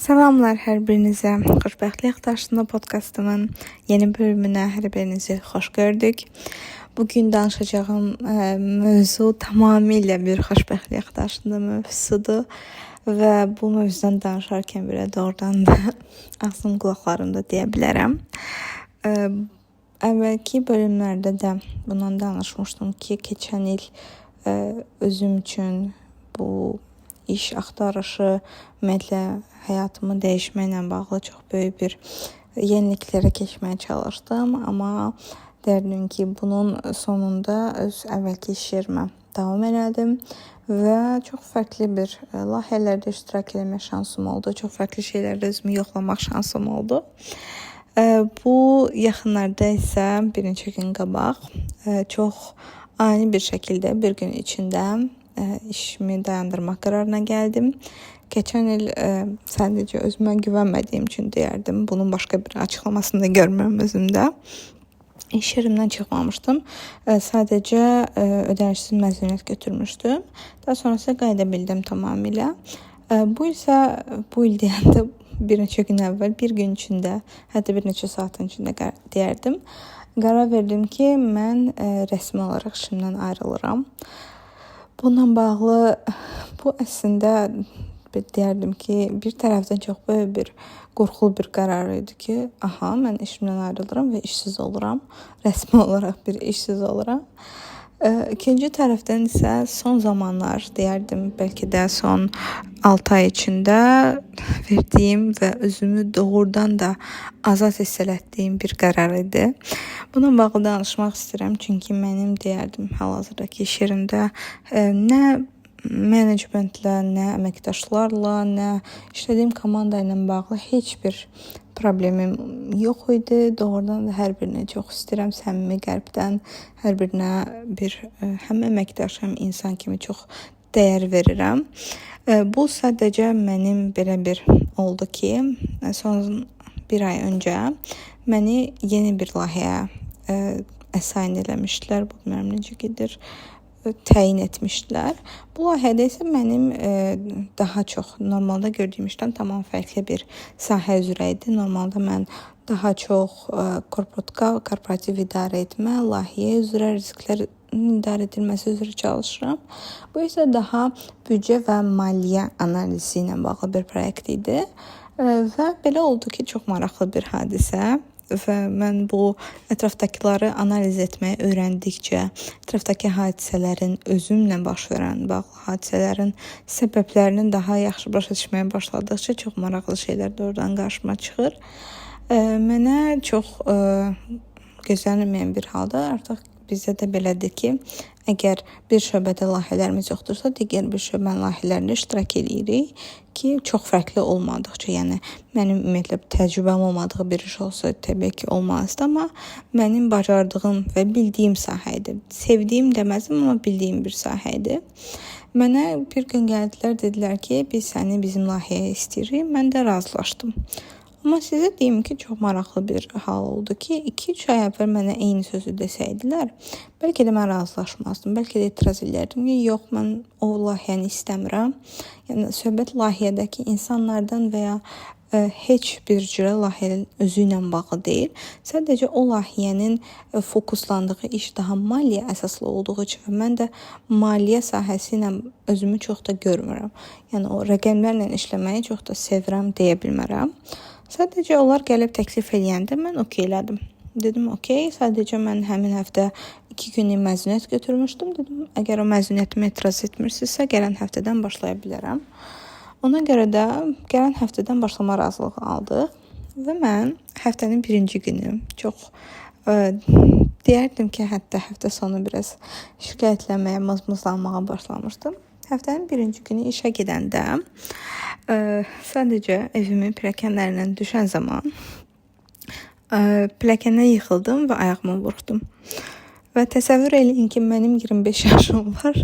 Salamlar hər birinizə. Xoşbəxtlik Daşında podkastımın yeni bölümünə hər birinizi xoş gördük. Bugün danışacağım mövzu tamamilə bir xoşbəxtlik Daşında mövzusudur və bu mövzudan danışarkən belə doğrudan da ağzım qulaqlarımda deyə bilərəm. Əvvəlki bölümlərdə də bundan danışmışdım ki, keçən il özüm üçün bu iş axtarışı, ümumiyyətlə həyatımı dəyişməklə bağlı çox böyük bir yeniliklərə keçməyə çalışdım, amma deyərdim ki, bunun sonunda öz əvvəlki iş yerimə davam elədim və çox fərqli bir layihələrdə iştirak etmək şansım oldu. Çox fərqli şeylərdə özümü yoxlamaq şansım oldu. Bu yaxınlarda isə bir neçə gün qabaq çox ani bir şəkildə bir gün içində işimi dayandırmaq qərarına gəldim. Keçən il sadəcə özümə güvənmədiyim üçün deyərdim. Bunun başqa bir açıqlamasını da görmürəm özümdə. İş yerimdən çıxmamışdım. Sadəcə ödənişsiz məzuniyyət götürmüşdüm. Daha sonrası qayıda bildim tamamilə. Bu il deyəndə bir neçə gün əvvəl, bir gün içində, hətta bir neçə saatın içində deyərdim. Qərar verdim ki, mən rəsmi olaraq işimdən ayrılıram. Bununla bağlı bu əslində deyərdim ki, bir tərəfdən çox böyük bir qorxulu bir qərar idi ki, mən işimdən ayrılıram və işsiz oluram. Rəsmi olaraq bir işsiz oluram. İkinci tərəfdən isə son zamanlar deyərdim, bəlkə də son 6 ay içində verdiyim və özümü doğrudan da azad hiss etdiyim bir qərar idi. Bununla bağlı danışmaq istəyirəm, çünki mənim deyərdim hal-hazırdakı iş yerimdə nə menecmentlə, nə əməkdaşlarla, nə işlədiyim komanda ilə bağlı heç bir problemim yox idi. Doğrudan da hər birinə çox istəyirəm, səmimi qəlbdən hər birinə bir həm əməkdaş, həm insan kimi çox dəyər verirəm. Bu sadəcə mənim belə bir oldu ki, son bir ay öncə məni yeni bir layihəyə əsayin eləmişdilər. Bu bilmirəm necə gedir, təyin etmişdilər. Bu layihədə isə mənim daha çox normalda gördüyüm işdən tamam fərqli bir sahə üzrə idi. Normalda mən daha çox korporativ idarə etmə, layihə üzrə, risklər idarə edilməsi üzrə çalışıram. Bu isə daha büdcə və maliyyə analizi ilə bağlı bir proyekt idi. Və belə oldu ki, çox maraqlı bir hadisə və mən bu ətrafdakıları analiz etməyi öyrəndikcə, ətrafdakı hadisələrin özümlə baş verən bağlı hadisələrin səbəblərinin daha yaxşı başa düşməyə başladıqca çox maraqlı şeylər də oradan qarşıma çıxır. Mənə çox gözlənilməyən bir halda artıq bizdə də belədir ki, əgər bir şöbədə layihələrimiz yoxdursa, digər bir şöbənin layihələrində iştirak edirik ki, çox fərqli olmadıqca, yəni mənim ümumiyyətlə təcrübəm olmadığı bir iş olsa təbii ki, olmazdı, amma mənim bacardığım və bildiyim sahə idi. Sevdiyim deməzdim, amma bildiyim bir sahə idi. Mənə bir gün gəldilər, dedilər ki, biz səni bizim layihəyə istəyirik. Mən də razılaşdım. Amma sizə deyim ki, çox maraqlı bir hal oldu ki, 2-3 ay əvvəl mənə eyni sözü desəydilər, bəlkə də mən razılaşmazdım, bəlkə də etiraz edərdim ki, yox, mən o layihəni istəmirəm. Yəni, söhbət layihədəki insanlardan və ya heç bir cürə layihənin özü ilə bağlı deyil. Sadəcə o layihənin fokuslandığı iş daha maliyyə əsaslı olduğu üçün və mən də maliyyə sahəsi ilə özümü çox da görmürəm. Yəni, o rəqəmlərlə işləməyi çox da sevirəm deyə bilmərəm. Sadəcə onlar gəlib təklif eləyəndə mən okeylədim. Dedim, okey, sadəcə mən həmin həftə 2 günlük məzuniyyət götürmüşdüm. Dedim, əgər o məzuniyyətimə etiraz etmirsinizsə, gələn həftədən başlaya bilərəm. Ona görə də gələn həftədən başlama razılığı aldıq və mən həftənin birinci günü çox deyərdim ki, hətta həftə sonu biraz şikayətlənməyə, mızmızlanmağa başlamışdım. Həftənin birinci günü işə gedəndə sadəcə evimin pilləkənlərindən düşən zaman pilləkəndən yıxıldım və ayağımı burxdum. Və təsəvvür eləyin ki, mənim 25 yaşım var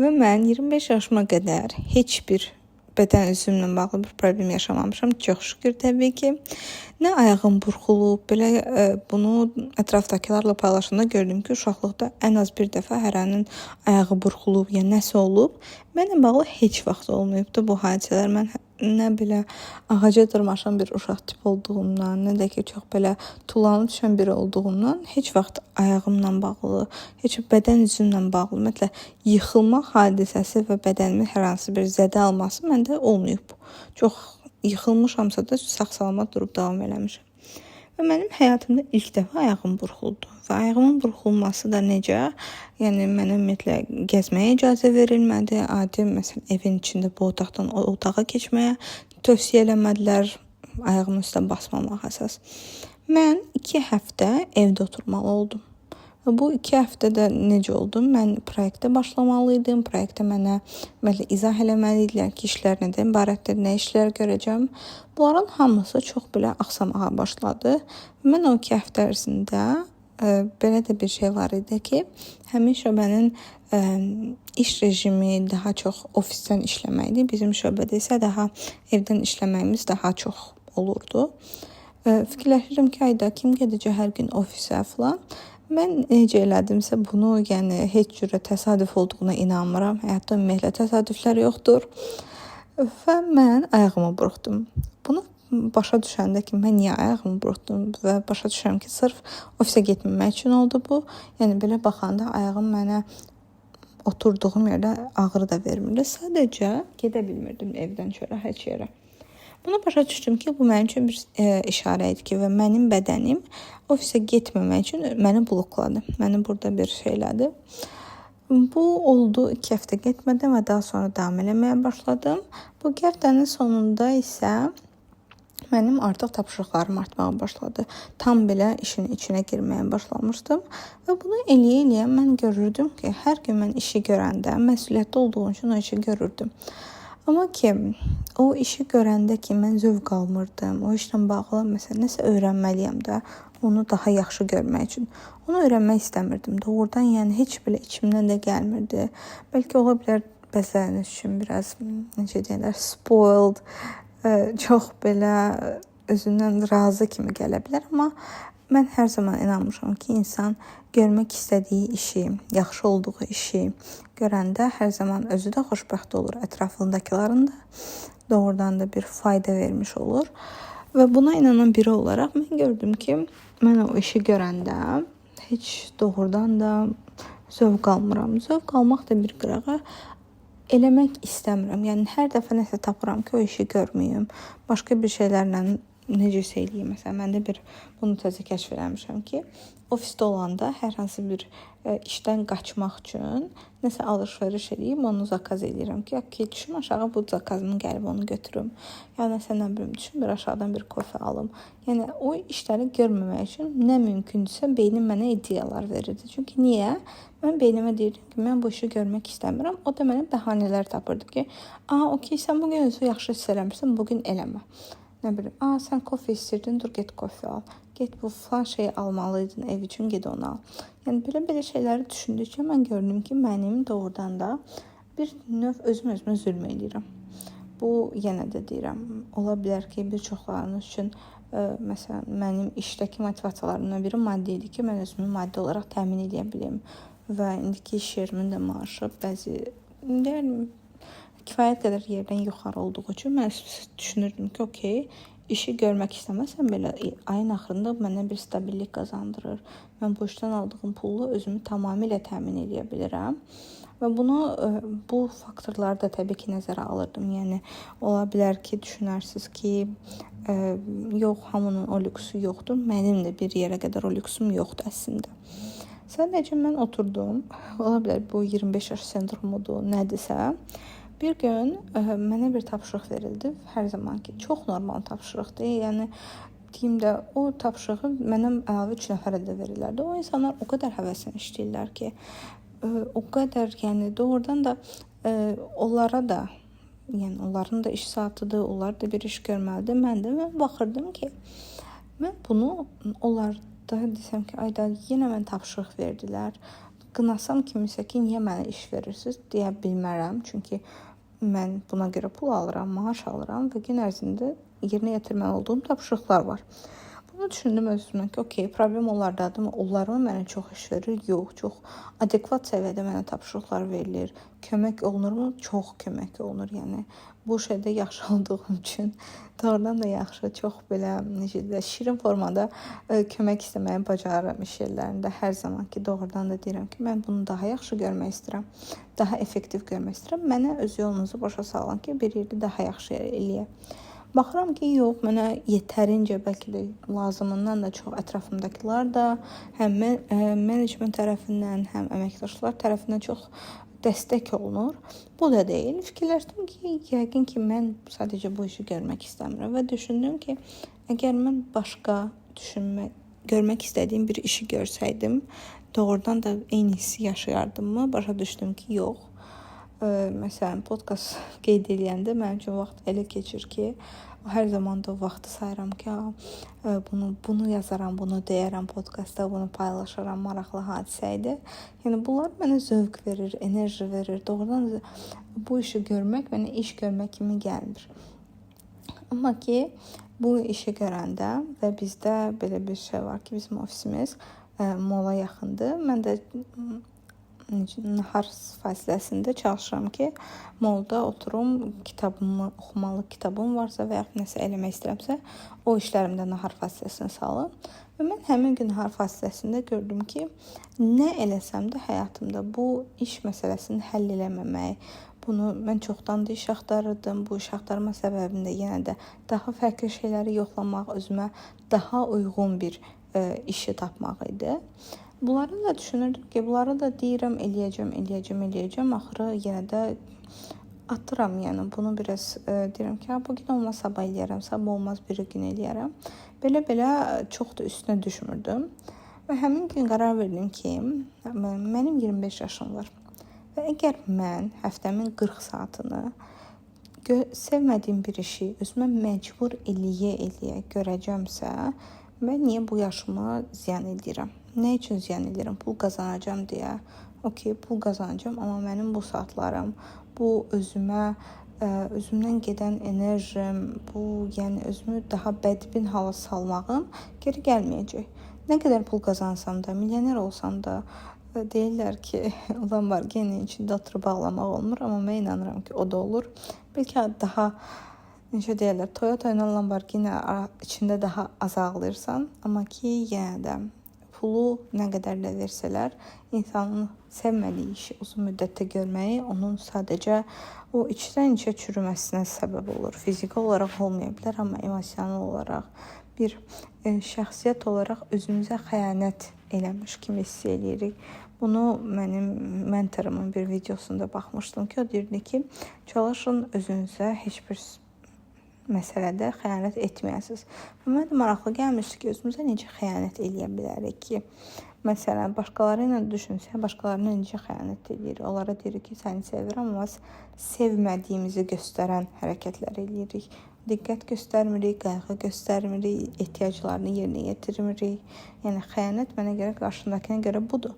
və mən 25 yaşıma qədər heç bir bədən üzümlə bağlı bir problem yaşamamışam. Çox şükür təbii ki. Nə ayağım burxulub, belə bunu ətrafdakılarla paylaşanda gördüm ki, uşaqlıqda ən az bir dəfə hərənin ayağı burxulub, ya nəsə olub. Mənlə bağlı heç vaxt olmayıbdı bu hadisələr. Mən nə belə ağaca dırmaşan bir uşaq tip olduğumdan, nə də ki çox belə tulanıb düşən biri olduğumdan heç vaxt ayağımla bağlı, heç bədən üzümlə bağlı, ümumiyyətlə yıxılmaq hadisəsi və bədənimin hər hansı bir zədə alması məndə olmayıb. Çox yıxılmışamsa da sağ-salamat durub davam eləmişəm. Və mənim həyatımda ilk dəfə ayağım burxuldu. Və ayağımın burxulması da necə? Yəni mənə ümumiyyətlə gəzməyə icazə verilmədi. Adi məsələn evin içində bu otaqdan o otağa keçməyə tövsiyə eləmədilər. Ayağımın üstə basmamaq əsas. Mən 2 həftə evdə oturmalı oldum. Və bu 2 həftədə necə oldu? Mən proyektə başlamalıydım. Proyektə mənə izah eləməliydilər ki, işlər nədən ibarətdir, nə işlər görəcəm. Bunların hamısı çox belə axsamağa başladı. Mən o 2 həftə ərzində belə də bir şey var idi ki, həmin şöbənin iş rejimi daha çox ofisdən işləməkdir. Bizim şöbədə isə daha evdən işləməyimiz daha çox olurdu. Fikirləşirəm ki, ayda kim gedəcək hər gün ofisə falan. Mən necə elədimsə bunu, yəni heç cürə təsadüf olduğuna inanmıram. Həyatda ümumiyyətlə təsadüflər yoxdur. Və mən ayağımı burxdum. Bunu başa düşəndə ki, mən niyə ayağımı burxdum və başa düşürəm ki, sırf ofisə getməmək üçün oldu bu. Yəni belə baxanda ayağım mənə oturduğum yerdə ağrı da vermirdi. Sadəcə gedə bilmirdim evdən çölə heç yerə. Bunu başa düşdüm ki, bu mənim üçün bir işarə idi ki, və mənim bədənim ofisə getməmək üçün məni blokladı. Məni burada bir şeylədi. Bu oldu 2 həftə getmədim və daha sonra davam eləməyə başladım. Bu həftənin sonunda isə mənim artıq tapşırıqlarım artmağa başladı. Tam belə işin içinə girməyə başlamışdım. Və bunu eləyə-eləyə mən görürdüm ki, hər gün mən işi görəndə, məsuliyyətli olduğum üçün o işi görürdüm. Amma ki, o işi görəndə ki, mən zövq almırdım. O işlə bağlı məsələn nəsə öyrənməliyəm də, onu daha yaxşı görmək üçün. Onu öyrənmək istəmirdim. Doğrudan yəni heç belə içimdən də gəlmirdi. Bəlkə ola bilər bəzələriniz üçün biraz necə deyirlər, spoiled, çox belə özündən razı kimi gələ bilər, amma mən hər zaman inanmışam ki, insan görmək istədiyi işi, yaxşı olduğu işi görəndə hər zaman özü də xoşbəxt olur, ətrafındakıların da doğrudan da bir fayda vermiş olur. Və buna inanan biri olaraq mən gördüm ki, mən o işi görəndə heç doğrudan da zövq almıram. Zövq almaq da bir qırağa eləmək istəmirəm. Yəni hər dəfə nəsə tapıram ki, o işi görməyim. Başqa bir şeylərlə necəsə eləyim. Məsələn, mən də bunu təzə kəşf eləmişəm ki, ofisdə olanda hər hansı bir işdən qaçmaq üçün nəsə alış-veriş eləyib, onu zakaz edirəm ki, düşüm aşağı bu zakazımı gəlib onu götürüm. Ya nəsə nə bilim, düşüm bir aşağıdan bir kofe alım. Yəni o işləri görməmək üçün nə mümkündürsə beynim mənə ideyalar verirdi. Çünki niyə? Mən beynimə deyirdim ki, mən bu işi görmək istəmirəm. O da mənə bəhanələr tapırdı ki, okey, sən bu gün özü yaxşı hiss eləmirsən, bu gün eləmə. Nə bilim, sən kofe istəyirdin, dur get kofe al. Get bu falan şeyi almalıydın ev üçün, get onu al. Yəni belə şeyləri düşündükcə mən gördüm ki, mənim doğrudan da bir növ özümə zülm edirəm. Bu yenə də deyirəm, ola bilər ki, bir çoxlarınız üçün məsələn mənim işdəki motivasiyalarımdan biri maddi idi ki, mən özümü maddi olaraq təmin edə bilim və indiki iş yerimin də maaşı bəzi deyirəm kifayət qədər yerdən yuxarı olduğu üçün mən düşünürdüm ki, okey, işi görmək istəməsəm belə ayın axırında mənə bir stabillik qazandırır. Mən bu işdən aldığım pulla özümü tamamilə təmin edə bilirəm. Və bu faktorları da təbii ki nəzərə alırdım. Yəni ola bilər ki, düşünərsiniz ki, yox, hamının o lüksu yoxdur. Mənim də bir yerə qədər o lüksum yoxdur əslində. Sadəcə mən oturdum. Ola bilər bu 25 yaş sendromudur, nədirsə. Bir gün mənə bir tapşırıq verildi. Hər zamanki çox normal tapşırıqdır. Yəni deyim də o tapşırığı mənə əlavə 3 nəfərə də verirlərdi. O insanlar o qədər həvəslə işləyirlər ki, o qədər yəni doğrudan da onlara da yəni onların da iş saatıdır, onlar da bir iş görməlidir. Mən baxırdım ki, mən bunu onlarda desəm ki, ayda yenə mən tapşırıq verdilər. Qınasam kimisə ki, niyə mənə iş verirsiniz deyə bilmərəm. Çünki mən buna görə pul alıram, maaş alıram və gün ərzində yerinə yetirməli olduğum tapşırıqlar var. Bunu düşündüm özümə ki, okey, problem onlardadırmı? Onlar mı mənə çox iş verir? Yox, çox adekvat səviyyədə mənə tapşırıqlar verilir. Kömək olunurmu? Çox kömək olunur. Yəni bu şeydə yaxşı olduğum üçün doğrudan da yaxşı, çox belə necə deyirlər, şirin formada kömək istəməyi bacarıram iş yerlərində. Hər zaman ki, doğrudan da deyirəm ki, mən bunu daha yaxşı görmək istəyirəm, daha effektiv görmək istəyirəm. Mənə öz yolunuzu başa salın ki, bir yerdə daha yaxşı eləyək. Baxıram ki, yox, mənə yetərincə, bəlkə də lazımından da çox ətrafımdakılar da həm menecment tərəfindən, həm əməkdaşlar tərəfindən çox dəstək olunur. Bu da deyil. Fikirləşdim ki, yəqin ki, mən sadəcə bu işi görmək istəmirəm və düşündüm ki, əgər mən başqa görmək istədiyim bir işi görsəydim, doğrudan da eyni hissi yaşayardımmı? Başa düşdüm ki, yox. Məsələn, podkast qeyd edəndə mənim üçün vaxt elə keçir ki, hər zaman da o vaxtı sayıram ki, bunu yazaram, bunu deyərəm podkastda, bunu paylaşaram, maraqlı hadisə idi. Yəni bunlar mənə zövq verir, enerji verir. Doğrudan da bu işi görmək mənə iş görmək kimi gəlmir. Amma ki, bu işi görəndə və bizdə belə bir şey var ki, bizim ofisimiz mola yaxındır. Mən də nahar fasiləsində çalışıram ki, molda oturum, kitabımı, oxumalı kitabım varsa və ya nəsə eləmək istəyirəmsə, o işlərimdə nahar fasiləsinə salım. Və mən həmin gün nahar fasiləsində gördüm ki, nə eləsəm də həyatımda bu iş məsələsini həll eləməmək, bunu mən çoxdan da iş axtarırdım. Bu iş axtarma səbəbim də yenə də daha fərqli şeyləri yoxlamaq, özümə daha uyğun bir işi tapmaq idi. Bunları da düşünürdüm ki, bunları da deyirəm, eləyəcəm. Axırı yenə də atıram, yəni bunu biraz deyirəm ki, bu gün olmaz sabah eləyərəm, sabah olmaz bir gün eləyərəm. Belə çox da üstünə düşmürdüm. Və həmin gün qərar verdim ki, mənim 25 yaşım var. Və əgər mən həftəmin 40 saatını sevmədiyim bir işi özümə məcbur eləyə görəcəmsə, mən niyə bu yaşımı ziyan edirəm? Nə üçün ziyan edirəm? Pul qazanacağam deyə. Okey, pul qazanacağam, amma mənim bu saatlarım, bu özümdən gedən enerjim, bu yəni özümü daha bədbin hala salmağım geri gəlməyəcək. Nə qədər pul qazansam da, milyoner olsam da deyirlər ki, Lamborghini içində oturub ağlamaq olmur, amma mən inanıram ki, o da olur. Bəlkə daha necə deyirlər, Toyota ilə Lamborghini içində daha az ağlayırsan, amma ki, yenə də pulu nə qədər də versələr, insanın sevmədiyi işi uzun müddətdə görməyi onun sadəcə o içdən-içə çürüməsinə səbəb olur. Fiziki olaraq olmaya bilər, amma emosional olaraq bir şəxsiyyət olaraq özümüzə xəyanət eləmiş kimi hiss edirik. Bunu mənim mentorumun bir videosunda baxmışdım ki, o deyirdi ki, çalışın özünüzə heç bir məsələdə xəyanət etməyəsiniz. Və mənə də maraqlı gəlmişdi ki, özümüzə necə xəyanət eləyə bilərik ki, məsələn, başqaları ilə düşünsə, başqalarına necə xəyanət edirik. Onlara deyirik ki, səni sevirəm, amma sevmədiyimizi göstərən hərəkətlər eləyirik. Diqqət göstərmirik, qayğı göstərmirik, ehtiyaclarını yerinə yetirmirik. Yəni, xəyanət mənə görə, qarşındakına görə budur.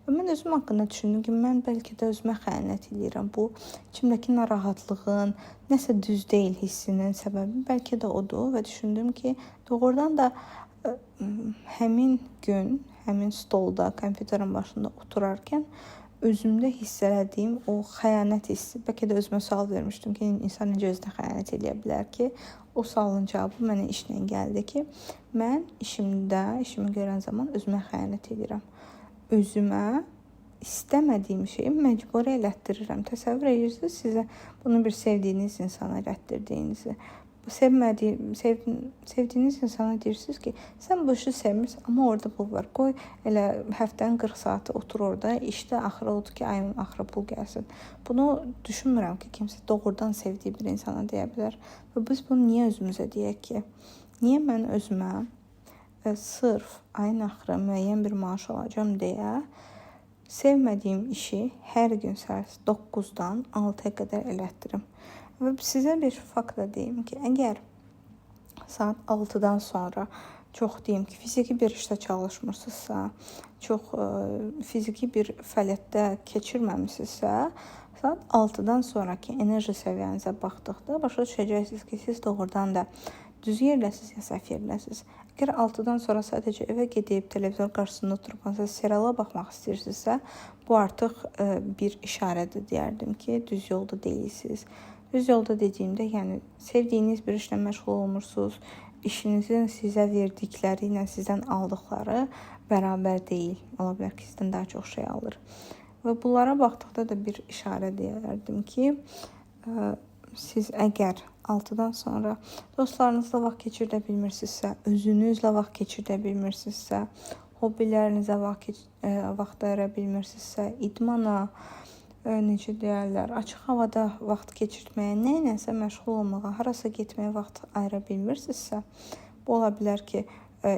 Və mən özüm haqqında düşündüm ki, mən bəlkə də özümə xəyanət edirəm. Bu, içimdəki narahatlığın, nəsə düz deyil hissinin səbəbi bəlkə də odur və düşündüm ki, doğrudan da həmin gün, həmin stolda, kompüterin başında oturarkən özümdə hiss elədiyim o xəyanət hissi, bəlkə də özümə sual vermişdim ki, insan necə özünə xəyanət edə bilər ki, o sualın cavabı mənə işlə gəldi ki, mən işimi görən zaman özümə xəyanət edirəm. Özümə istəmədiyim şeyi məcburi elətdirirəm. Təsəvvür edirsiniz, sizə bunu bir sevdiyiniz insana elətdirdiyinizi. Sevdiyiniz insana deyirsiniz ki, sən bu işi sevmirsən, amma orada pul var. Qoy elə həftənin 40 saatı otur orada, işdə axırı odur ki, ayın axırı pul gəlsin. Bunu düşünmürəm ki, kimsə doğrudan sevdiyi bir insana deyə bilər. Və biz bunu niyə özümüzə deyək ki? Niyə mən özümə sırf ayın axırı müəyyən bir maaş alacağam deyə sevmədiyim işi hər gün saat 9-dan 6-ya qədər elətdirim. Və sizə bir fakt da deyim ki, əgər saat 6-dan sonra çox deyim ki, fiziki bir işdə çalışmırsınızsa, çox fiziki bir fəaliyyətdə keçirməmisinizsə, saat 6-dan sonraki enerji səviyyənizə baxdıqda başa düşəcəksiniz ki, siz doğrudan da düz yerdəsiz ya səhv yerdəsiz. Əgər 6-dan sonra sadəcə evə gedib televizor qarşısında oturub hansısa seriala baxmaq istəyirsinizsə, bu artıq bir işarədir deyərdim ki, düz yolda deyilsiniz. Düz yolda dediyimdə, yəni sevdiyiniz bir işlə məşğul olmursunuz, işinizin sizə verdikləri ilə sizdən aldıqları bərabər deyil. Ola bilər ki, sizdən daha çox şey alır. Və bunlara baxdıqda da bir işarə deyərdim ki, siz əgər 6-dan sonra dostlarınızla vaxt keçirdə bilmirsinizsə, özünüzlə vaxt keçirdə bilmirsinizsə, hobbilərinizə vaxt ayıra bilmirsinizsə, idmana, necə deyərlər, açıq havada vaxt keçirtməyə, nəyləsə məşğul olmağa, harasa getməyə vaxt ayıra bilmirsinizsə, bu ola bilər ki,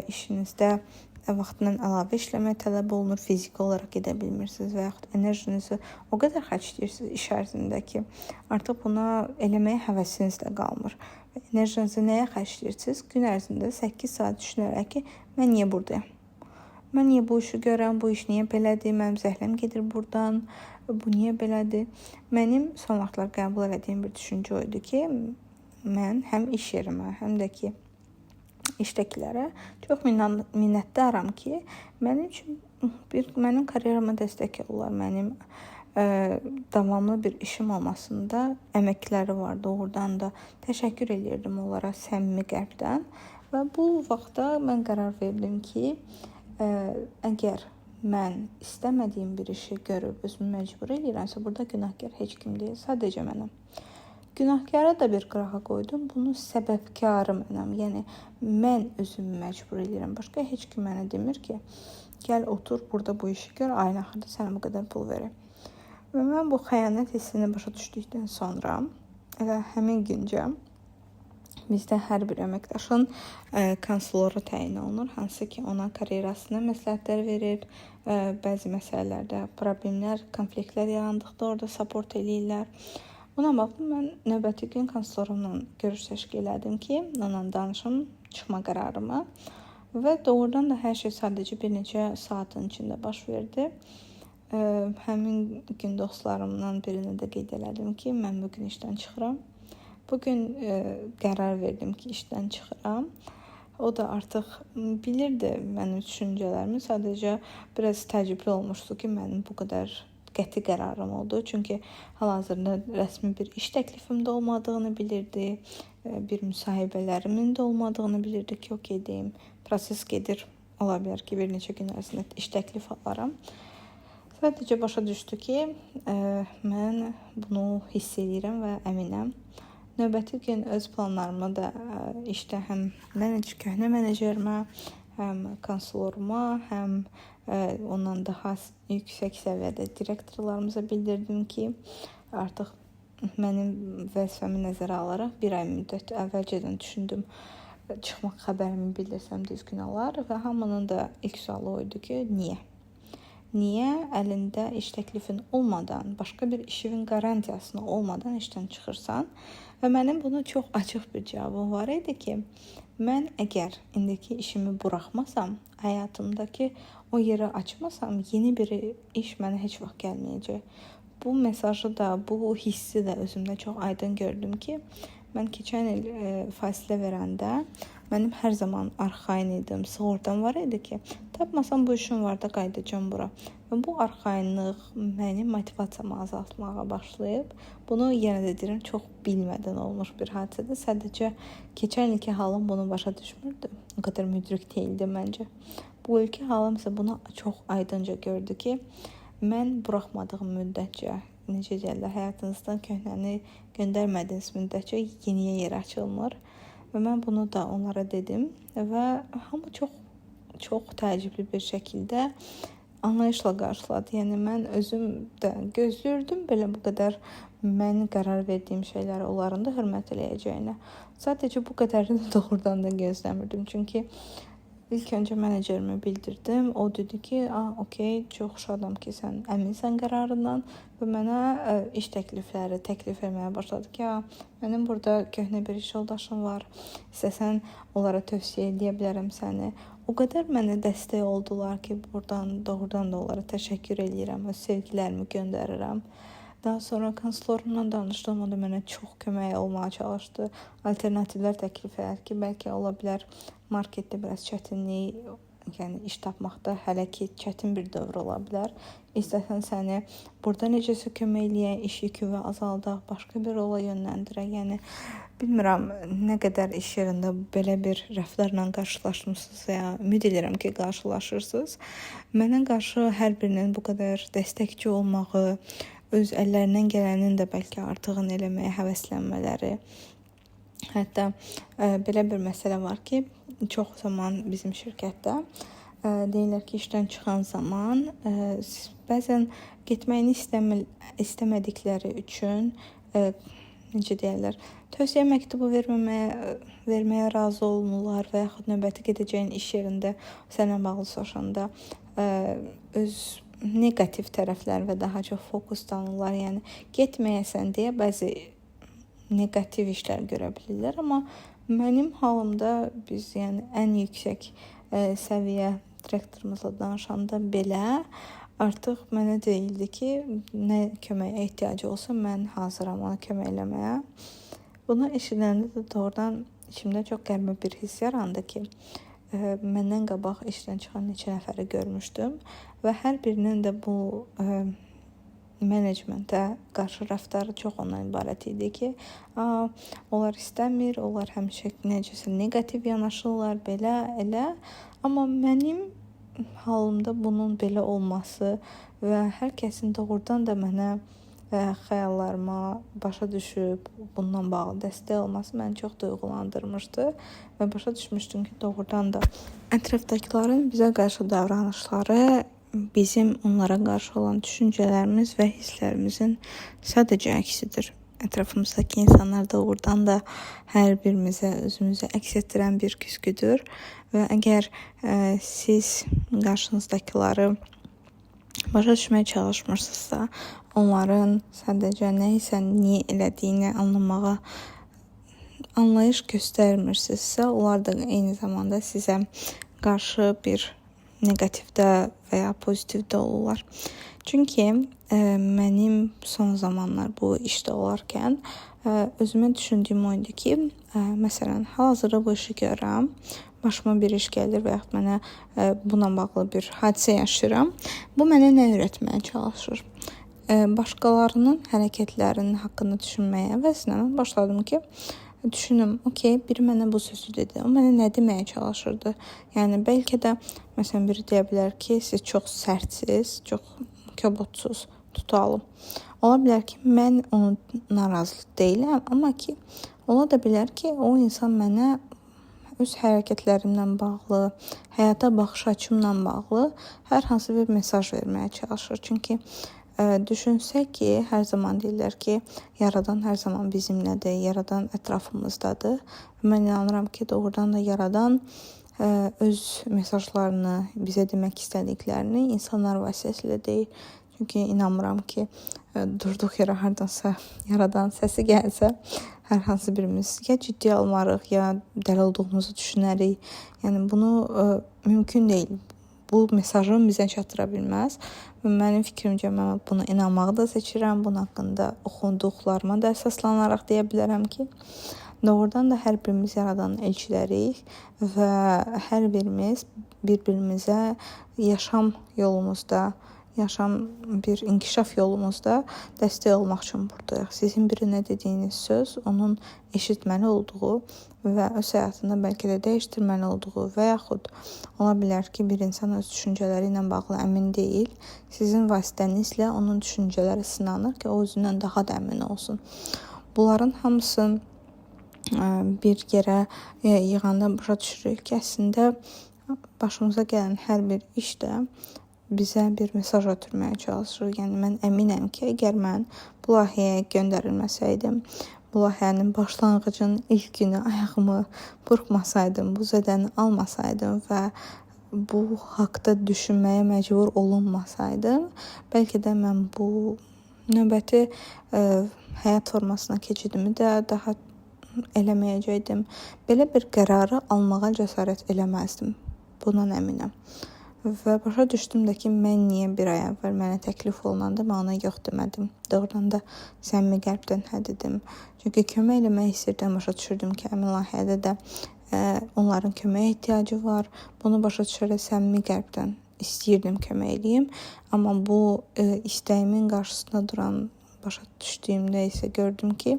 işinizdə vaxtdan əlavə işləmək tələb olunur, fiziki olaraq gedə bilmirsiniz və yaxud enerjinizi o qədər xərcləyirsiniz iş ərzində ki, artıq buna eləməyə həvəsiniz də qalmır. Və enerjinizi nəyə xərcləyirsiniz? Gün ərzində 8 saat düşünərək ki, mən niyə buradayam? Mən niyə bu işi görürəm? Bu iş niyə belədir? Mənim zəhləm gedir buradan. Bu niyə belədir? Mənim son vaxtlar qəbul etdiyim bir düşüncə o idi ki, mən həm iş yerimə, həm də ki, işdəkilərə çox minnətdaram ki, mənim karyerama dəstək olurlar, mənim davamlı bir işim olmasında əməkləri var, doğrudan da təşəkkür edirdim onlara səmimi qəlbdən və bu vaxtda mən qərar verdim ki, əgər mən istəmədiyim bir işi görüb özümü məcbur edirəmsə, burada günahkar heç kim deyil, sadəcə mənəm. Günahkara da bir qırağa qoydum. Bunun səbəbkarı mənəm. Yəni, mən özümü məcbur edirəm. Başqa heç kim mənə demir ki, gəl otur, burada bu işi gör, ayın axırda sənə bu qədər pul verir. Və mən bu xəyanət hissini başa düşdükdən sonra, elə həmin güncə bizdə hər bir əməkdaşın konsuloru təyin olunur. Hansı ki, ona karyerasına məsləhətlər verir. Bəzi məsələlərdə problemlər, konfliktlər yarandıqda orada support eləyirlər. Buna baxdım, mən növbəti gün konsulorumla görüş təşkil elədim ki, onunla danışım, çıxma qərarımı və doğrudan da hər şey sadəcə bir neçə saatın içində baş verdi. Həmin gün dostlarımdan birini də qeyd elədim ki, mən bugün işdən çıxıram. Bugün qərar verdim ki, işdən çıxıram. O da artıq bilirdi mənim düşüncələrimi, sadəcə biraz təəccüblü olmuşdu ki, mənim bu qədər qəti qərarım oldu. Çünki hal-hazırda rəsmi bir iş təklifim də olmadığını bilirdi. Bir müsahibələrimin də olmadığını bilirdi ki, okey deyim. Proses gedir. Ola bilər ki, bir neçə gün ərzində iş təklifi alaram. Sadəcə başa düşdü ki, mən bunu hiss edirəm və əminəm. Növbəti gün öz planlarımı da işdə həm köhnə menejerimə, həm konsuloruma, həm ondan daha yüksək səviyyədə direktorlarımıza bildirdim ki, artıq mənim vəzifəmi nəzərə alaraq bir ay müddət əvvəlcədən düşündüm, çıxmaq xəbərimi bildirsəm düzgün olar və hamının da ilk sualı o idi ki, niyə? Niyə əlində iş təklifin olmadan, başqa bir işin qarantiyasını olmadan işdən çıxırsan? Və mənim buna çox açıq bir cavabım var idi ki, mən əgər indiki işimi buraxmasam, həyatımdakı o yeri açmasam, yeni bir iş mənə heç vaxt gəlməyəcək. Bu mesajı da, bu hissi də özümdə çox aydın gördüm ki, mən keçən il fasilə verəndə mənim hər zaman arxain idim, sığortam var idi ki, tapmasam bu işim var da qayıdacam bura. Və bu arxainlıq mənim motivasiyamı azaltmağa başlayıb. Bunu yenə də deyirəm, çox bilmədən olmuş bir hadisədir. Sadəcə keçən ilki halım bunu başa düşmürdü. O qədər müdrik deyildi məncə. Bu ilki halım isə bunu çox aydınca gördü ki, mən buraxmadığım müddətcə, necə deyirlər, həyatınızdan köhnəni göndərmədiyiniz müddətcə yeniyə yer açılmır. Və mən bunu da onlara dedim və hamı çox təəccüblü bir şəkildə anlayışla qarşıladı. Yəni mən özüm də gözləyirdim belə bu qədər mən qərar verdiyim şeyləri onların da hörmət eləyəcəyini. Sadəcə bu qədərini doğrudan da gözləmirdim. Çünki İlk öncə menecerime bildirdim. O dedi ki, okey, çox şadam ki, sən əminsən qərarından və mənə iş təklifləri təklif etməyə başladı ki, mənim burada köhnə bir iş yoldaşım var. İstəsən onlara tövsiyə edə bilərəm səni. O qədər mənə dəstək oldular ki, buradan doğrudan da onlara təşəkkür edirəm, öz sevgilərimi göndərirəm. Daha sonra konsulorumla danışdım, o da mənə çox kömək olmağa çalışdı. Alternativlər təklif elədi ki, bəlkə ola bilər marketdə biraz çətinlik, yəni iş tapmaqda hələ ki çətin bir dövr ola bilər. İstəsən səni burada necəsə kömək eləyək, iş yükünü azaldaq, başqa bir rola yönləndirək. Yəni bilmirəm nə qədər iş yerində belə bir rəftarla qarşılaşmısınız və ya ümid edirəm ki, qarşılaşırsınız. Mənə qarşı hər birinin bu qədər dəstəkçi olmağı, öz əllərindən gələnin də bəlkə artığını eləməyə həvəslənmələri. Hətta belə bir məsələ var ki, çox zaman bizim şirkətdə deyirlər ki, işdən çıxan zaman bəzən getməyini istəmədikləri üçün necə deyirlər, tövsiyə məktubu verməyə razı olmurlar və yaxud növbəti gedəcəyin iş yerində sənə bağlı soruşanda öz negativ tərəflər və daha çox fokuslanırlar. Yəni getməyəsən deyə bəzi negativ işlər görə bilirlər, amma mənim halımda biz yəni ən yüksək səviyyə direktorumuzla danışanda belə artıq mənə deyildi ki, nə köməyə ehtiyacı olsa mən hazıram ona kömək eləməyə. Bunu eşidəndə də doğrudan içimdə çox qəribə bir hiss yarandı ki, məndən qabaq işdən çıxan neçə nəfəri görmüşdüm və hər birinin də bu menecmentə qarşı rəftarı çox ondan ibarət idi ki, onlar istəmir, onlar həmişə necəsə negativ yanaşırlar, belə, elə. Amma mənim halımda bunun belə olması və hər kəsin doğrudan da mənə xəyallarıma başa düşüb bundan bağlı dəstək olması məni çox duyğulandırmışdı və başa düşmüşdüm ki, doğrudan da ətrafdakıların bizə qarşı davranışları bizim onlara qarşı olan düşüncələrimiz və hisslərimizin sadəcə əksidir. Ətrafımızdakı insanlar doğrudan da hər birimizə özümüzü əks etdirən bir güzgüdür və əgər siz qarşınızdakıları başa düşməyə çalışmırsınızsa, onların sadəcə nə isə niyə elədiyini anlamağa anlayış göstərmirsinizsə, onlar da eyni zamanda sizə qarşı bir negativdə və ya pozitivdə olurlar. Çünki mənim son zamanlar bu işdə olarkən özümə düşündüyüm o idi ki, məsələn, hal-hazırda bu işi görürəm, başıma bir iş gəlir və yaxud mənə buna bağlı bir hadisə yaşayıram. Bu mənə nə öyrətməyə çalışır? Başqalarının hərəkətlərinin haqqında düşünməyə əvəzinə mən başladım ki, düşünüm, okey, biri mənə bu sözü dedi. O mənə nə deməyə çalışırdı? Yəni bəlkə də məsələn biri deyə bilər ki, siz çox sərtsiz, çox köbotsuz, tutalım. Ola bilər ki, mən onun narazı deyiləm, amma ki, ola da bilər ki, o insan mənə öz hərəkətlərimlə bağlı, həyata baxış açımla bağlı hər hansı bir mesaj verməyə çalışır. Çünki düşünsək ki, hər zaman deyirlər ki, Yaradan hər zaman bizimlədir, Yaradan ətrafımızdadır. Mən inanıram ki, doğrudan da Yaradan öz mesajlarını, bizə demək istədiklərini insanlar vasitəsilə deyir. Çünki inanmıram ki, durduq yerə hardansa Yaradan səsi gəlsə, hər hansı birimiz ya ciddi almarıq, ya dəli olduğumuzu düşünərik. Yəni bunu mümkün deyil. Bu mesajı bizə çatdıra bilməz. Mənim fikrimcə mən buna inanmağı da seçirəm. Bunun haqqında oxuduqlarıma da əsaslanaraq deyə bilərəm ki, doğrudan da hər birimiz Yaradanın elçiləriyik və hər birimiz bir-birimizə yaşam yolumuzda, bir inkişaf yolumuzda dəstək olmaq üçün buradayıq. Sizin birinə dediyiniz söz onun eşitməli olduğu və öz həyatında bəlkə də dəyişdirməli olduğu və yaxud ola bilər ki, bir insan öz düşüncələri ilə bağlı əmin deyil. Sizin vasitənizlə onun düşüncələri sınanır ki, o özündən daha da əmin olsun. Bunların hamısı bir yerə yığanda başa düşürük ki, əslində başımıza gələn hər bir işdə bizə bir mesaj ötürməyə çalışır. Yəni mən əminəm ki, əgər mən bu layihəyə göndərilməsəydim, bu layihənin başlanğıcının ilk günü ayağımı burxmasaydım, bu zədəni almasaydım və bu haqqda düşünməyə məcbur olunmasaydım, bəlkə də mən bu növbəti həyat formasına keçidimi də daha eləməyəcəkdim. Belə bir qərarı almağa cəsarət eləməzdim. Bundan əminəm. Və başa düşdüm də ki, mən niyə bir ay əvvəl mənə təklif olunanda mən ona yox demədim. Doğrudan da səmimi qəlbdən hə dedim. Çünki kömək eləmək istəyirdim, başa düşürdüm ki, həmin layihədə də onların köməyə ehtiyacı var. Bunu başa düşərək səmimi qəlbdən istəyirdim kömək eləyim. Amma bu istəyimin qarşısında duran, başa düşdüyümdə isə gördüm ki,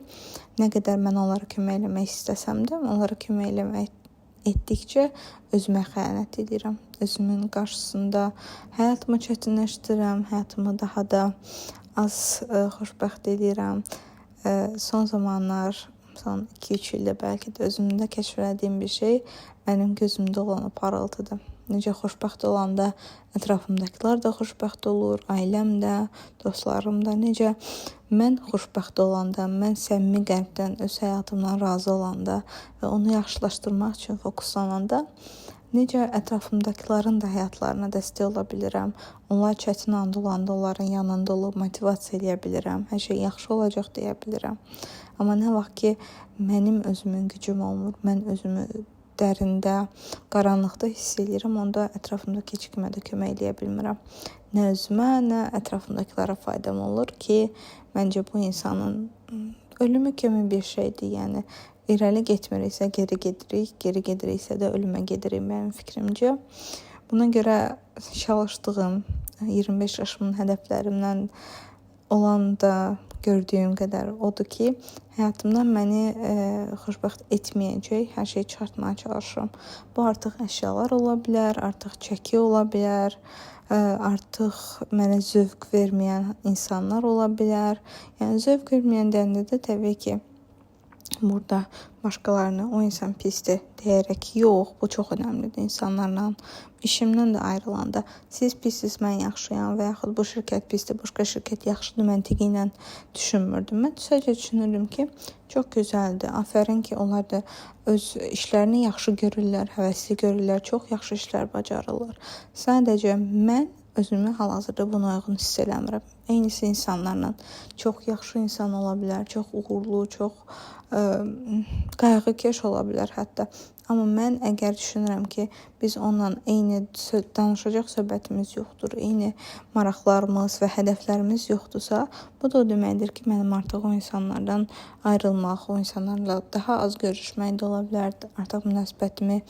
nə qədər mən onlara kömək eləmək istəsəm də, onlara kömək eləmək etdikcə özümə xəyanət edirəm. Özümün qarşısında həyatımı çətinləşdirirəm, həyatımı daha da az xoşbəxt edirəm. Son zamanlar, son 2-3 ildə bəlkə də özümdə kəşf etdiyim bir şey mənim gözümdə olan o parıltıdır. Necə xoşbəxt olanda ətrafımdakılar da xoşbəxt olur, ailəm də, dostlarım da. Necə mən xoşbəxt olanda, mən səmimi qəlbdən öz həyatımdan razı olanda və onu yaxşılaşdırmaq üçün fokuslananda, necə ətrafımdakıların da həyatlarına dəstək ola bilirəm. Onlar çətin anda olanda onların yanında olub motivasiya edə bilirəm. Hər şey yaxşı olacaq deyə bilirəm. Amma nə vaxt ki, mənim özümün gücüm olmur, mən özümü dərində, qaranlıqda hiss edirəm, onda ətrafımdakı heç kimə də kömək eləyə bilmirəm. Nə özümə, nə ətrafımdakılara faydam olur ki, məncə bu insanın ölümü kimi bir şeydir. Yəni irəli getmiriksə geri gedirik, geri gediriksə də ölümə gedirik mənim fikrimcə. Buna görə çalışdığım 25 yaşımın hədəflərimdən olan da gördüyüm qədər odur ki, həyatımdan məni xoşbəxt etməyəcək hər şeyi çıxartmağa çalışıram. Bu artıq əşyalar ola bilər, artıq çəki ola bilər, artıq mənə zövq verməyən insanlar ola bilər. Yəni zövq verməyən deyəndə də təbii ki, burada başqalarını o insan pisdir deyərək yox, bu çox önəmlidir. İnsanlarla işimdən də ayrılanda siz pissiz, mən yaxşıyam və yaxud bu şirkət pisdir, başqa şirkət yaxşıdır məntiqi ilə düşünmürdüm. Mən sadəcə düşünürdüm ki, çox gözəldir. Afərin ki, onlar da öz işlərini yaxşı görürlər, həvəsli görürlər, çox yaxşı işlər bacarırlar. Sadəcə mən özümü hal-hazırda buna uyğun hiss eləmirəm. Eynisi insanlarla çox yaxşı insan ola bilər, çox uğurlu, çox qayğıkeş ola bilər hətta. Amma mən əgər düşünürəm ki, biz onunla eyni danışacaq söhbətimiz yoxdur, eyni maraqlarımız və hədəflərimiz yoxdursa, bu da o deməkdir ki, mənim artıq o insanlardan ayrılmaq, o insanlarla daha az görüşmək də ola bilər, artıq münasibətimi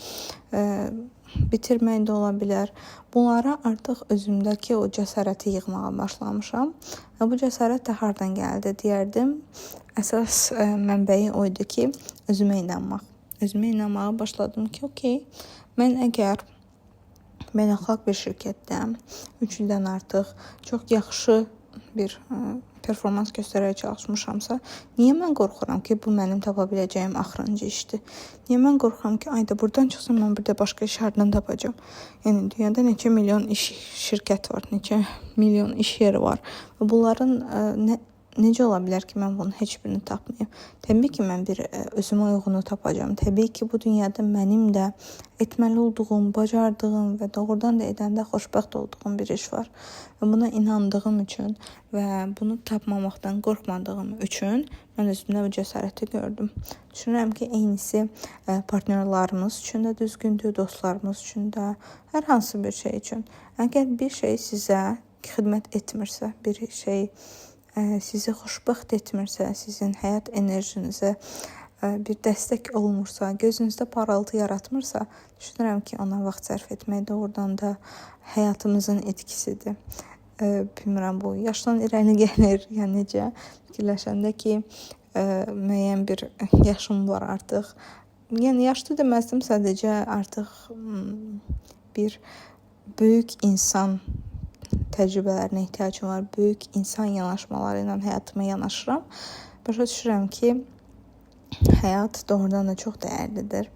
bitirmək də ola bilər. Bunlara artıq özümdəki o cəsarəti yığmağa başlamışam. Və bu cəsarət də hardan gəldi deyərdim. Əsas mənbəyi o idi ki, özümə inanmaq. Özümə inanmağa başladım ki, okey, mən əgər beynəlxalq bir şirkətdə 3 ildən artıq çox yaxşı bir performans göstərərək çalışmışamsa, niyə mən qorxuram ki, bu mənim tapa biləcəyim axırıncı işdir? Niyə mən qorxuram ki, ayda buradan çıxsam mən burada başqa iş hardan tapacağam? Yəni dünyada neçə milyon şirkət var, neçə milyon iş yeri var və bunların necə ola bilər ki, mən bunun heç birini tapmayım? Təbii ki, mən bir özümə uyğunu tapacağam. Təbii ki, bu dünyada mənim də etməli olduğum, bacardığım və doğrudan da edəndə xoşbəxt olduğum bir iş var. Və buna inandığım üçün və bunu tapmamaqdan qorxmadığım üçün mən özümdə bu cəsarəti gördüm. Düşünürəm ki, eynisi partnyorlarımız üçün də düzgündür, dostlarımız üçün də, hər hansı bir şey üçün. Əgər bir şey sizə xidmət etmirsə, bir şey sizi xoşbəxt etmirsə, sizin həyat enerjinizə bir dəstək olmursa, gözünüzdə parıltı yaratmırsa, düşünürəm ki, ona vaxt sərf etmək doğrudan da həyatımızın etkisidir. Bilmirəm, bu yaşdan irəli gəlir, yəni necə fikirləşəndə ki, müəyyən bir yaşım var artıq. Yəni yaşlı deməzdim, sadəcə artıq bir böyük insan təcrübələrinə ehtiyacım var, böyük insan yanaşmaları ilə həyatıma yanaşıram. Başa düşürəm ki, həyat doğrudan da çox dəyərlidir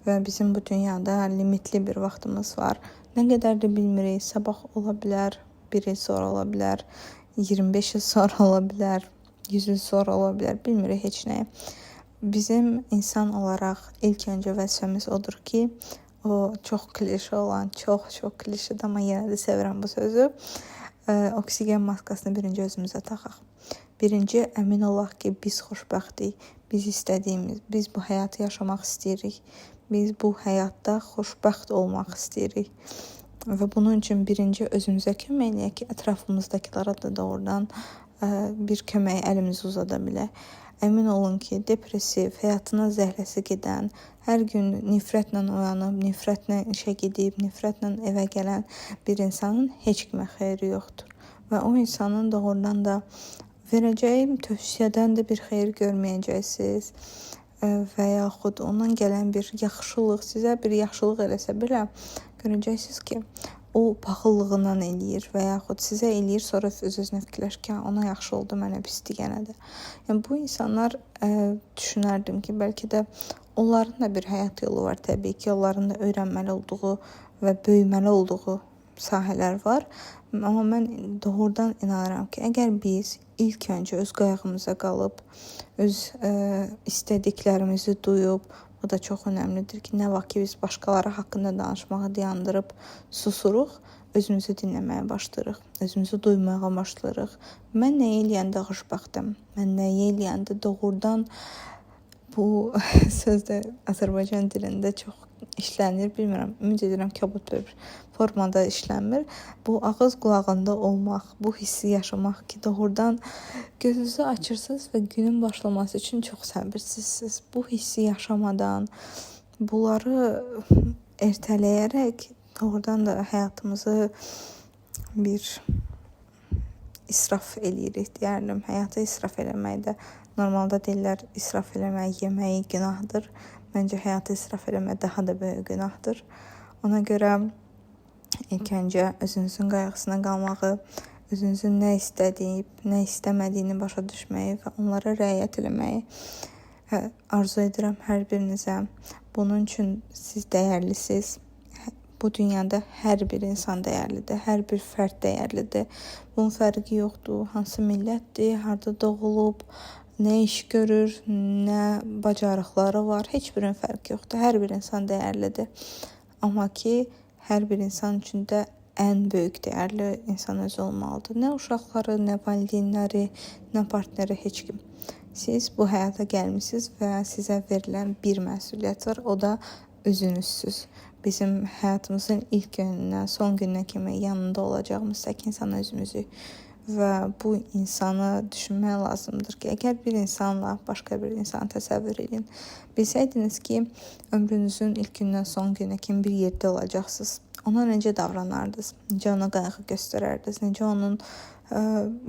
və bizim bu dünyada limitli bir vaxtımız var. Nə qədər də bilmirik, sabah ola bilər, 1 il sonra ola bilər, 25 il sonra ola bilər, 100 il sonra ola bilər, bilmirik heç nəyi. Bizim insan olaraq ilk öncə vəzifəmiz odur ki, o çox klişe olan, çox klişedir, amma yenə də sevirəm bu sözü. Oksigen maskasını birinci özümüzə taxaq. Birinci əmin olaq ki, biz xoşbəxtik, biz istədiyimiz, biz bu həyatı yaşamaq istəyirik. Biz bu həyatda xoşbəxt olmaq istəyirik. Və bunun üçün birinci özümüzə kömək eləyək ki, ətrafımızdakilara da doğrudan bir kömək əlimizi uzada bilək. Əmin olun ki, depressiv, həyatına zəhləsi gedən, hər gün nifrətlə oyanıb, nifrətlə işə gedib, nifrətlə evə gələn bir insanın heç kimə xeyri yoxdur. Və o insanın doğrudan da verəcəyim tövsiyədən də bir xeyir görməyəcəksiniz və yaxud ondan gələn bir yaxşılıq, sizə bir yaxşılıq eləsə belə görəcəksiniz ki, o paxıllığından eləyir və yaxud sizə eləyir, sonra öz-özünə fikirləşir ki, ona yaxşı oldu, mənə pislik yenə də. Yəni bu insanlar düşünərdim ki, bəlkə də onların da bir həyat yolu var təbii ki, onların da öyrənməli olduğu və böyüməli olduğu sahələr var. Amma mən doğrudan inanıram ki, əgər biz ilk öncə öz qayğımıza qalıb, öz istədiklərimizi duyub, bu da çox önəmlidir ki, nə vaxt ki biz başqaları haqqında danışmağı dayandırıb susuruq, özümüzü dinləməyə başlayırıq, özümüzü duymağa başlayırıq. Mən nəyi eləyəndə xoşbəxtəm, mən nəyi eləyəndə doğrudan bu söz də Azərbaycan dilində çox işlənir, bilmirəm, ümid edirəm ki, bu bir formada işlənmir. Bu ağız qulağında olmaq, bu hissi yaşamaq ki, doğrudan gözünüzü açırsınız və günün başlaması üçün çox səbirsizsiniz. Bu hissi yaşamadan, bunları ertələyərək doğrudan da həyatımızı bir israf eləyirik, deyərdim. Həyatı israf eləmək də normalda deyirlər, israf eləmək, yeməyi günahdır. Məncə həyatı israf eləmək daha da böyük günahdır. Ona görə ilk öncə özünüzün qayğısına qalmağı, özünüzün nə istədiyib, nə istəmədiyini başa düşməyi və onlara riayət eləməyi arzu edirəm hər birinizə. Bunun üçün siz dəyərlisiniz. Bu dünyada hər bir insan dəyərlidir, hər bir fərd dəyərlidir. Bunun fərqi yoxdur, hansı millətdir, harda doğulub, nə iş görür, nə bacarıqları var, heç birinin fərqi yoxdur. Hər bir insan dəyərlidir. Amma ki, hər bir insan üçün də ən böyük dəyərli insan özü olmalıdır. Nə uşaqları, nə valideynləri, nə partneri, heç kim. Siz bu həyata gəlmisiniz və sizə verilən bir məsuliyyət var, o da özünüzsüz. Bizim həyatımızın ilk günündən son gününə kimi yanında olacağımız tək insan özümüzük. Və bu insanı düşünmək lazımdır ki, əgər bir insanla başqa bir insanı təsəvvür edin, bilsəydiniz ki, ömrünüzün ilk gündən son günə kimi bir yerdə olacaqsınız, ona necə davranardınız, necə ona qayğı göstərərdiniz, necə onun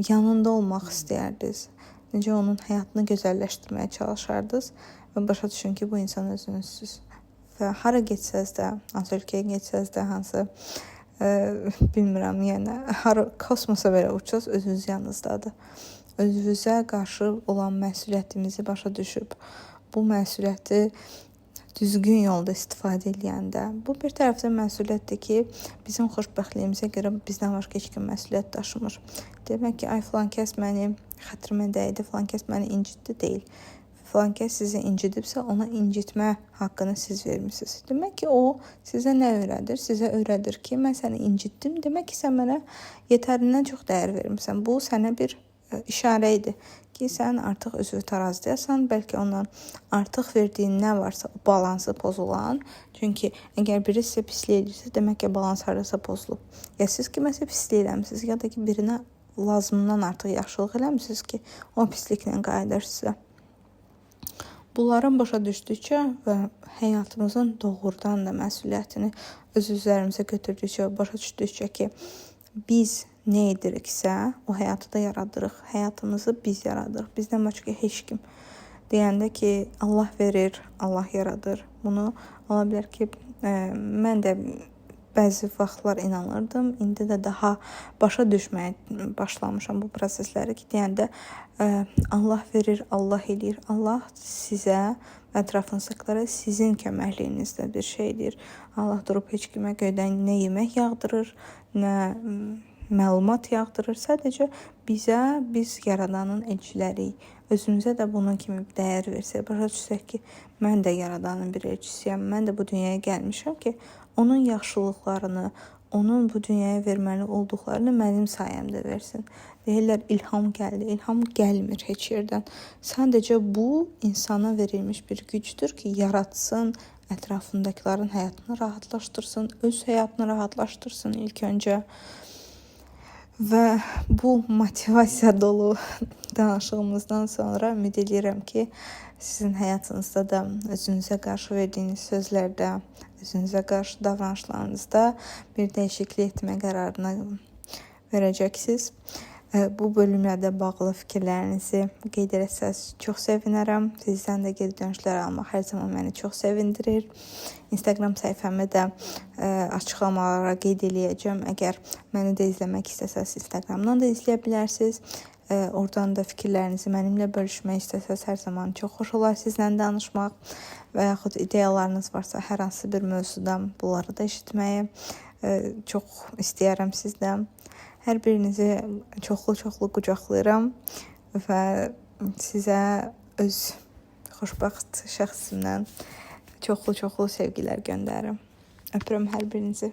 yanında olmaq istəyərdiniz, necə onun həyatını gözəlləşdirməyə çalışardınız və başa düşün ki, bu insan özünüzsüz. Və hara getsəz də, hansı ölkəyə getsəz də, hansı bilmirəm, yəni kosmosa belə uçsaz, özünüz yanınızdadır. Özünüzə qarşı olan məsuliyyətimizi başa düşüb, bu məsuliyyəti düzgün yolda istifadə edəndə, bu bir tərəfdən məsuliyyətdir ki, bizim xoşbəxtliyimizə görə bizdən başqa heç kim məsuliyyət daşımır. Demək ki, ay filan kəs məni xətrimə dəydi, filan kəs məni incitdi deyil. Filan kəs sizi incidibsə, ona incitmə haqqını siz vermisiniz. Demək ki, o sizə nə öyrədir? Sizə öyrədir ki, mən səni incitdim. Demək ki, sən mənə yetərindən çox dəyər vermirsən. Bu sənə bir işarə idi ki, sən artıq özünü tarazlayasan, bəlkə ondan artıq verdiyin nə varsa, o balansı pozulan. Çünki əgər biri sizə pislik edirsə, demək ki, balans hardasa pozulub. Ya siz kiməsə pislik eləmisiniz, ya da ki, birinə lazımdan artıq yaxşılıq eləmisiniz ki, o pisliklə qayıdır sizə. Bunların başa düşdükcə və həyatımızın doğrudan da məsuliyyətini öz üzərimizə götürdükcə və başa düşdükcə ki, biz nə ediriksə, o həyatı da yaradırıq. Həyatımızı biz yaradırıq. Bizdən başqa heç kim. Deyəndə ki, Allah verir, Allah yaradır. Bunu ola bilər ki, mən də bəzi vaxtlar inanırdım. İndi də daha başa düşməyə başlamışam bu prosesləri ki, deyəndə Allah verir, Allah eləyir. Allah sizə və ətrafınızdakilərə sizin köməkliyinizdə bir şeydir. Allah durub heç kimə göydən nə yemək yağdırır, nə məlumat yağdırır. Sadəcə biz Yaradanın elçiləriyik. Özümüzə də bunun kimi dəyər versək, başa düşsək ki, mən də Yaradanın bir elçisiyəm. Mən də bu dünyaya gəlmişəm ki, onun yaxşılıqlarını, onun bu dünyaya verməli olduqlarını mənim sayəmdə versin. Deyirlər, ilham gəldi. İlham gəlmir heç yerdən. Sadəcə bu insana verilmiş bir gücdür ki, yaratsın, ətrafındakilərin həyatını rahatlaşdırsın, öz həyatını rahatlaşdırsın ilk öncə. Və bu motivasiya dolu danışığımızdan sonra ümid edirəm ki, sizin həyatınızda da özünüzə qarşı verdiyiniz sözlərdə, özünüzə qarşı davranışlarınızda bir dəyişiklik etmə qərarına verəcəksiniz. Bu bölümlə də bağlı fikirlərinizi qeyd etsəz çox sevinərəm. Sizdən də geri dönüşlər almaq hər zaman məni çox sevindirir. Instagram səhifəmi də açıqlamalara qeyd eləyəcəm. Əgər məni də izləmək istəsəz Instagramdan da izləyə bilərsiniz. Oradan da fikirlərinizi mənimlə bölüşmək istəsəz hər zaman çox xoş olar sizlə danışmaq və yaxud ideyalarınız varsa hər hansı bir mövzuda bunları da eşitməyi çox istəyərəm sizdən. Hər birinizi çoxlu qucaqlayıram və sizə öz xoşbəxt şəxsimdən çoxlu sevgilər göndərirəm. Öpürəm hər birinizi.